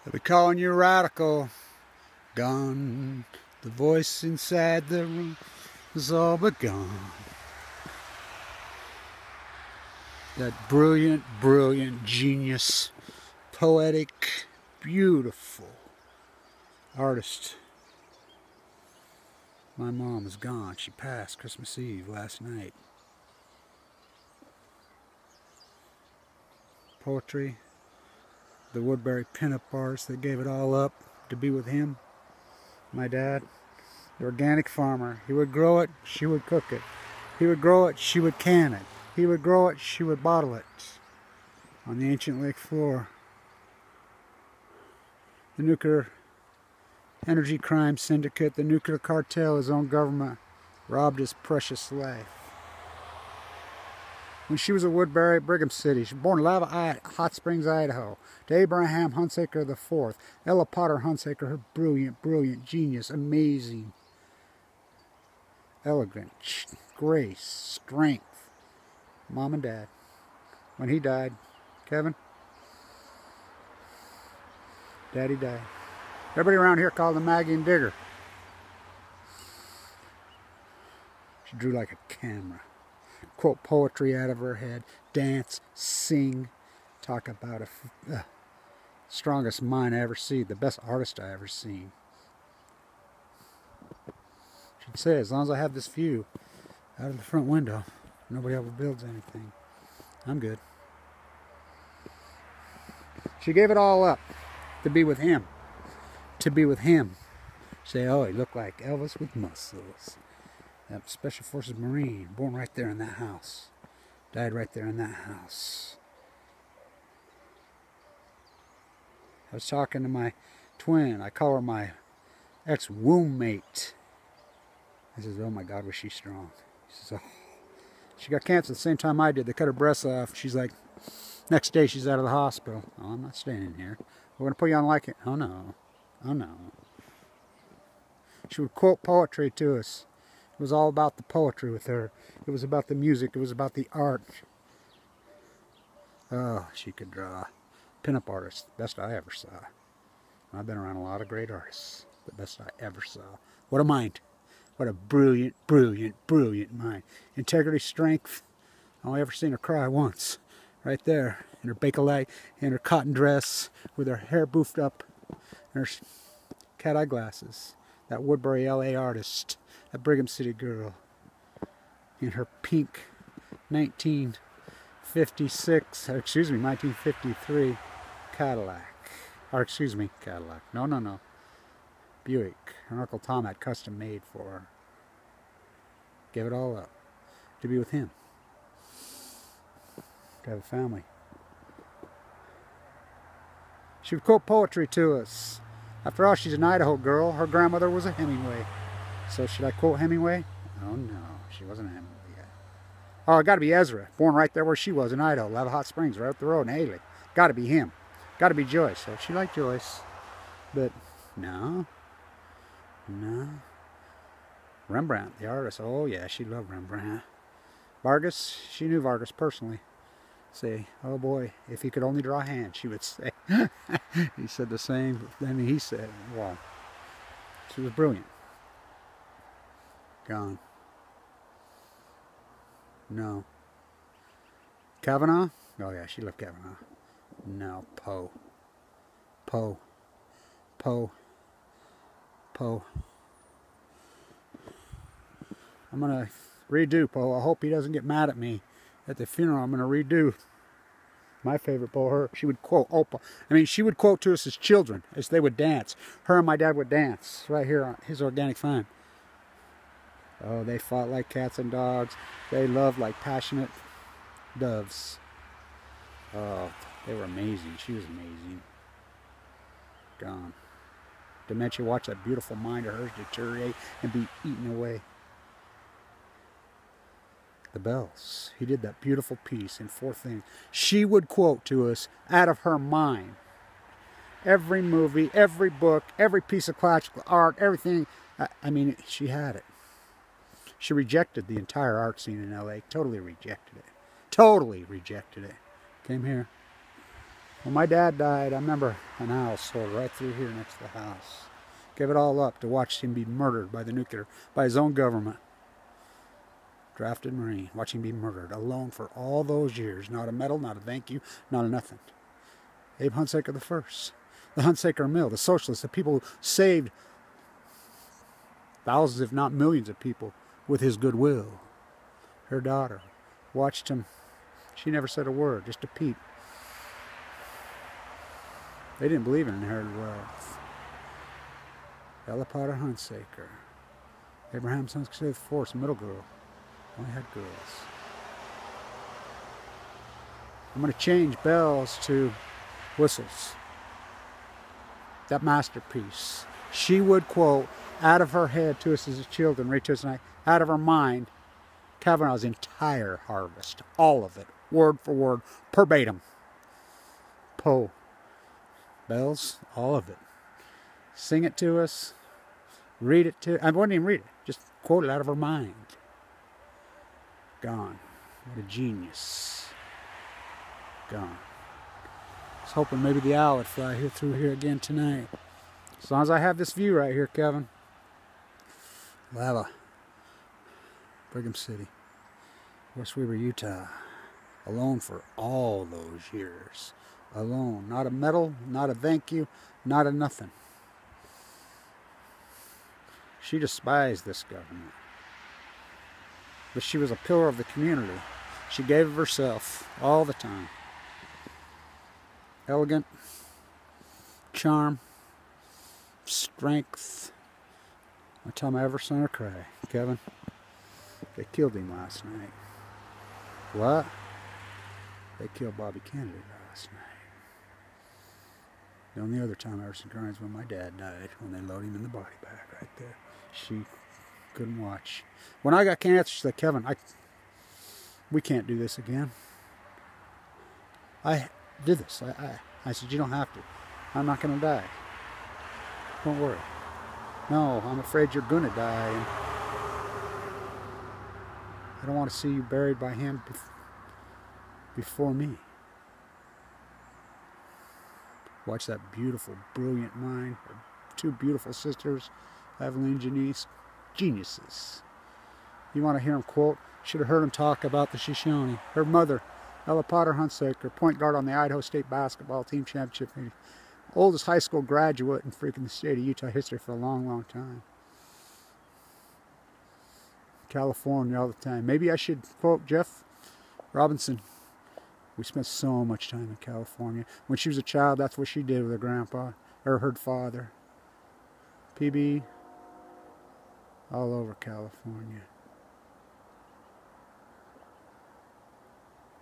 They'll be calling you radical. Gone. The voice inside the room is all but gone. That brilliant, brilliant, genius, poetic, beautiful artist. My mom is gone. She passed Christmas Eve last night. Poetry, the Woodbury pinup artists that gave it all up to be with him. My dad, the organic farmer. He would grow it, she would cook it. He would grow it, she would can it. He would grow it, she would bottle it. On the ancient lake floor. The nuclear energy crime syndicate, the nuclear cartel, his own government, robbed his precious life. When she was at Woodbury, Brigham City, she was born in Lave Hot Springs, Idaho, to Abraham Hunsaker IV, Ella Potter Hunsaker, her brilliant, brilliant genius, amazing, elegant, grace, strength. Mom and Dad. When he died, Kevin, Daddy died. Everybody around here called him Maggie and Digger. She drew like a camera. Quote poetry out of her head. Dance, sing. Talk about the strongest mind I ever see. The best artist I ever seen. She'd say, as long as I have this view out of the front window, nobody ever builds anything, I'm good. She gave it all up to be with him. To be with him. Say, oh, he looked like Elvis with muscles. That Special Forces Marine, born right there in that house. Died right there in that house. I was talking to my twin. I call her my ex-womb mate. I says, oh my God, was she strong. She says, oh. She got cancer the same time I did. They cut her breasts off. She's like, next day she's out of the hospital. Oh, I'm not staying in here. We're going to put you on like it. Oh no. Oh no. She would quote poetry to us. It was all about the poetry with her. It was about the music. It was about the art. Oh, she could draw. Pinup artist. Best I ever saw. I've been around a lot of great artists. The best I ever saw. What a mind. What a brilliant, brilliant, brilliant mind. Integrity, strength. I only ever seen her cry once. Right there. In her bakelite, in her cotton dress, with her hair boofed up, and her cat eye glasses. That Woodbury, LA artist. That Brigham City girl. In her pink 1953 Cadillac. Or excuse me, Cadillac. No. Buick. Her Uncle Tom had custom made for her. Gave it all up to be with him. To have a family. She would quote poetry to us. After all, she's an Idaho girl. Her grandmother was a Hemingway. So should I quote Hemingway? Oh no, she wasn't a Hemingway yet. Oh, it got to be Ezra. Born right there where she was in Idaho. Lave Hot Springs, right up the road in Haley. Got to be him. Got to be Joyce. So she liked Joyce. But no. Rembrandt, the artist. Oh yeah, she loved Rembrandt. Vargas, she knew Vargas personally. Say, oh boy, if he could only draw a hand, she would say. He said the same. I mean, he said, wow. She was brilliant. Gone. No. Kavanaugh? Oh yeah, she loved Kavanaugh. No, Poe. I'm going to redo Poe. I hope he doesn't get mad at me at the funeral. I'm going to redo my favorite Poe. Her, she would quote Oprah. I mean, she would quote to us as children as they would dance. Her and my dad would dance right here on his organic farm. Oh, they fought like cats and dogs. They loved like passionate doves. Oh, they were amazing. She was amazing. Gone. Dementia, watch that beautiful mind of hers deteriorate and be eaten away. The Bells. He did that beautiful piece in 4 things. She would quote to us out of her mind. Every movie, every book, every piece of classical art, everything. I mean, she had it. She rejected the entire art scene in LA. Totally rejected it. Totally rejected it. Came here. When my dad died, I remember an owl soared right through here next to the house. Gave it all up to watch him be murdered by the nuclear, by his own government. Drafted Marine, watch him be murdered, alone for all those years. Not a medal, not a thank you, not a nothing. Abe Hunsaker the First, the Hunsaker Mill, the socialists, the people who saved thousands, if not millions of people with his goodwill. Her daughter watched him. She never said a word, just a peep. They didn't believe in inherited wealth. Ella Potter Hunsaker, Abraham Hunsaker IV, middle girl. Only had girls. I'm going to change bells to whistles. That masterpiece. She would quote out of her head to us as children, read to us tonight, out of her mind, Kavanaugh's entire harvest. All of it. Word for word. Verbatim. Poe. Bells. All of it. Sing it to us. Read it to... I wouldn't even read it. Just quote it out of her mind. Gone. What a genius. Gone. I was hoping maybe the owl would fly here through here again tonight. As long as I have this view right here, Kevin. Lava. Brigham City. West Weber, Utah. Alone for all those years. Alone. Not a medal, not a thank you, not a nothing. She despised this government. But she was a pillar of the community. She gave of herself all the time. Elegant, charm, strength. I time I ever seen her cry. Kevin, they killed him last night. What? They killed Bobby Kennedy last night. The only other time I ever seen crying is when my dad died, when they loaded him in the body bag right there. She couldn't watch. When I got cancer, she said, Kevin, we can't do this again. I did this. I said, you don't have to. I'm not going to die. Don't worry. No, I'm afraid you're going to die. And I don't want to see you buried by him before me. Watch that beautiful, brilliant mind. Her two beautiful sisters, Ivolene and Janice. Geniuses. You want to hear him quote? Should have heard him talk about the Shoshone. Her mother, Ella Potter Hunsaker, point guard on the Idaho State basketball team championship. Oldest high school graduate in freaking the state of Utah history for a long, long time. California all the time. Maybe I should quote Jeff Robinson. We spent so much time in California. When she was a child, that's what she did with her grandpa, or her father. PB, all over California.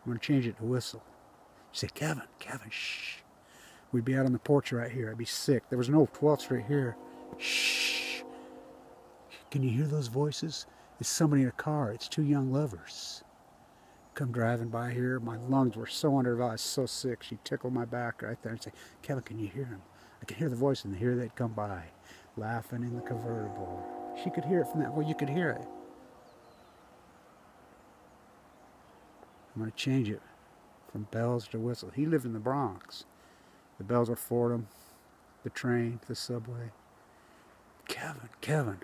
I'm going to change it to whistle. She said, Kevin, shh. We'd be out on the porch right here. I'd be sick. There was no 12th Street here. Shh. Can you hear those voices? It's somebody in a car. It's two young lovers. Come driving by here. My lungs were so under. I was so sick. She tickled my back right there and said, Kevin, can you hear him? I can hear the voice, and here they'd come by, laughing in the convertible. She could hear it from that. Well, you could hear it. I'm going to change it from bells to whistle. He lived in the Bronx. The bells were Fordham, the train, the subway. Kevin.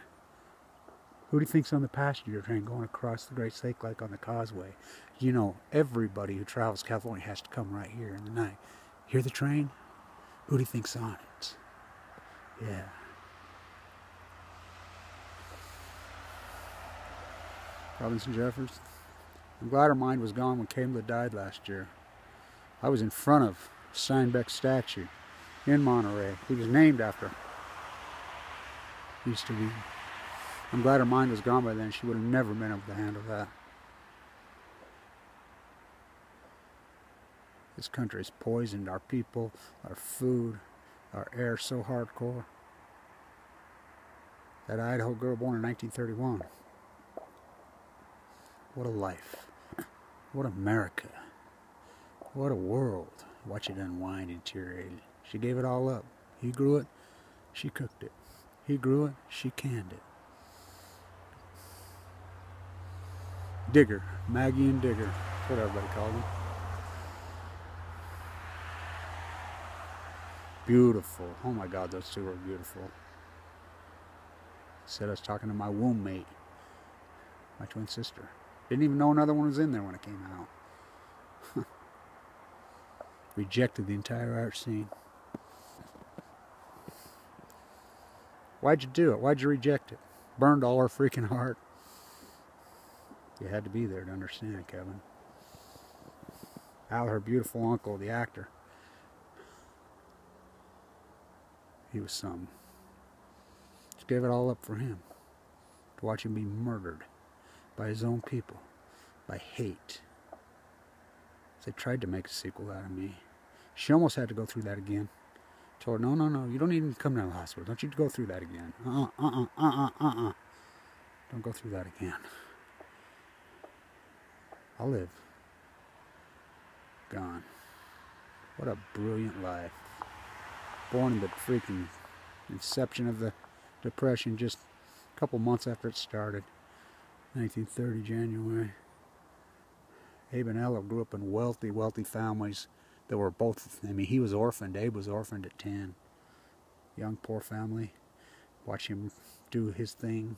Who do you think's on the passenger train going across the Great Lake like on the causeway? You know, everybody who travels California has to come right here in the night. Hear the train? Who do you think's on it? Yeah. Robinson Jeffers. I'm glad her mind was gone when Kamala died last year. I was in front of Steinbeck's statue in Monterey. He was named after. Used to be. I'm glad her mind was gone by then. She would have never been able to handle that. This country has poisoned our people, our food, our air so hardcore. That Idaho girl born in 1931. What a life. What America. What a world. Watch it unwind and deteriorate. She gave it all up. He grew it. She cooked it. He grew it. She canned it. Digger. Maggie and Digger. That's what everybody called him. Beautiful. Oh my God, those two were beautiful. Said I was talking to my womb mate, my twin sister. Didn't even know another one was in there when it came out. Rejected the entire art scene. Why'd you do it? Why'd you reject it? Burned all her freaking heart. You had to be there to understand, Kevin. Al, her beautiful uncle, the actor. He was some. Just gave it all up for him. To watch him be murdered by his own people. By hate. They tried to make a sequel out of me. She almost had to go through that again. Told her, no, you don't even come to the hospital. Don't you go through that again. Don't go through that again. I'll live. Gone. What a brilliant life. Born in the freaking inception of the Depression, just a couple months after it started. 1930, January. Abe and Ella grew up in wealthy families that were both, I mean, he was orphaned. Abe was orphaned at 10. Young, poor family. Watch him do his thing.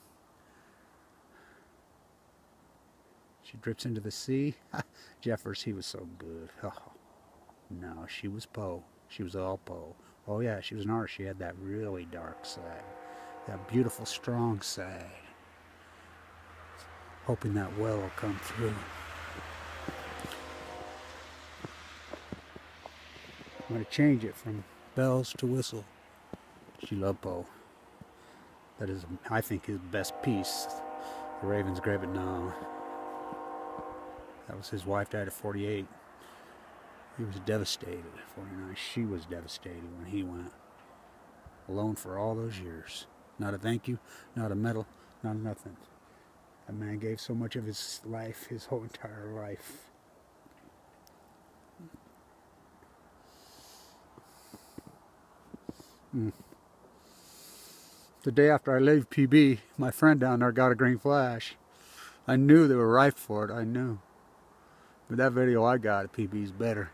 She drips into the sea. Jeffers, he was so good. Oh, no, she was Poe. She was all Poe. Oh yeah, she was an artist. She had that really dark side. That beautiful, strong side. Hoping that well will come through. I'm going to change it from bells to whistle. She loved Poe. That is, I think, his best piece. The Raven's Grave at No. That was his wife, died at 48. He was devastated at 49. She was devastated when he went. Alone for all those years. Not a thank you, not a medal, not nothing. That man gave so much of his life, his whole entire life. The day after I left PB, my friend down there got a green flash. I knew they were ripe for it, I knew. But that video I got at PB is better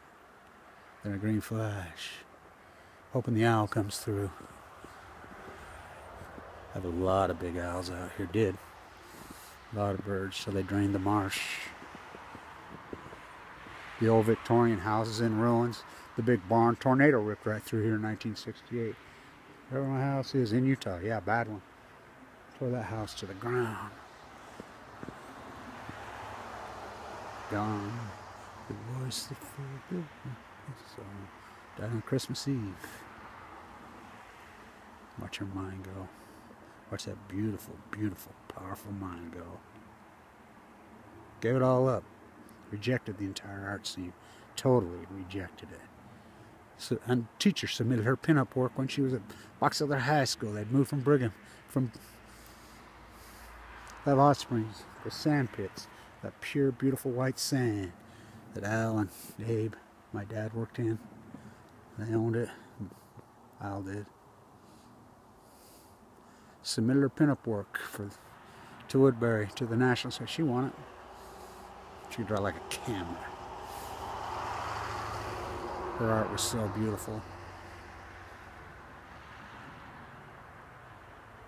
than a green flash. Hoping the owl comes through. I have a lot of big owls out here, did. A lot of birds, so they drained the marsh. The old Victorian houses in ruins. The big barn, tornado ripped right through here in 1968. Where my house is, in Utah, yeah, bad one. Tore that house to the ground. Gone. The voice that filled the song. Died on Christmas Eve. Watch her mind go. Watch that beautiful, beautiful, powerful mind go. Gave it all up. Rejected the entire art scene. Totally rejected it. So, and teacher submitted her pinup work when she was at Box Elder High School. They'd moved from Brigham, from Lave Hot Springs, the sand pits, that pure, beautiful white sand that Al and Abe, my dad, worked in. They owned it. Al did. Submitted her pinup work to Woodbury, to the National. So she won it. She could draw like a camera. Her art was so beautiful.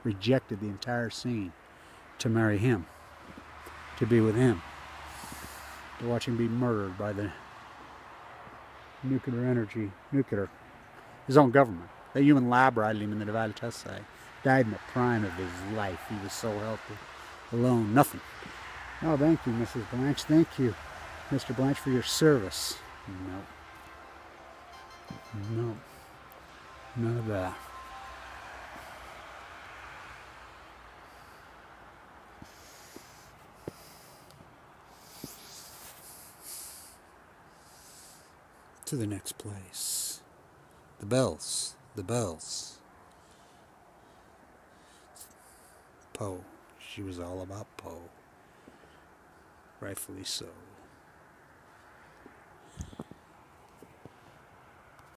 Rejected the entire scene to marry him, to be with him, to watch him be murdered by the his own government. The human lab riding him in the divided test site. Died in the prime of his life. He was so healthy. Alone, nothing. Oh, thank you, Mrs. Blanch. Thank you, Mr. Blanch, for your service. No. No, none of that. To the next place. The bells, the bells. Poe. She was all about Poe. Rightfully so.